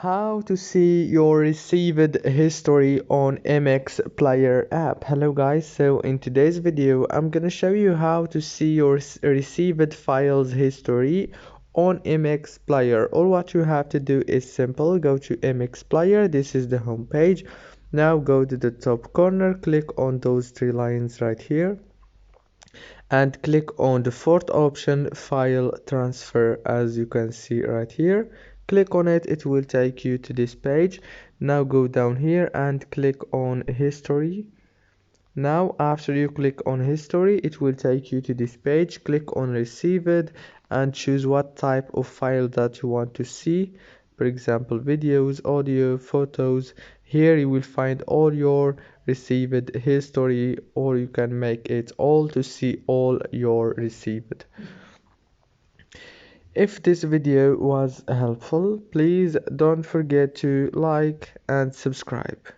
How to see your received history on MX Player app. Hello guys, so in today's video I'm gonna show you how to see your received files history on MX Player. All what you have to do is simple. Go to MX Player. This is the home page. Now go to the top corner, click on those three lines right here and click on the fourth option, file transfer. As you can see right here, click on it, it will take you to this page. Now go down here and click on history. Now after you click on history, it will take you to this page. Click on received and choose what type of file that you want to see. For example, videos, audio, photos. Here you will find all your received history, or you can make it all to see all your received. If this video was helpful, please don't forget to like and subscribe.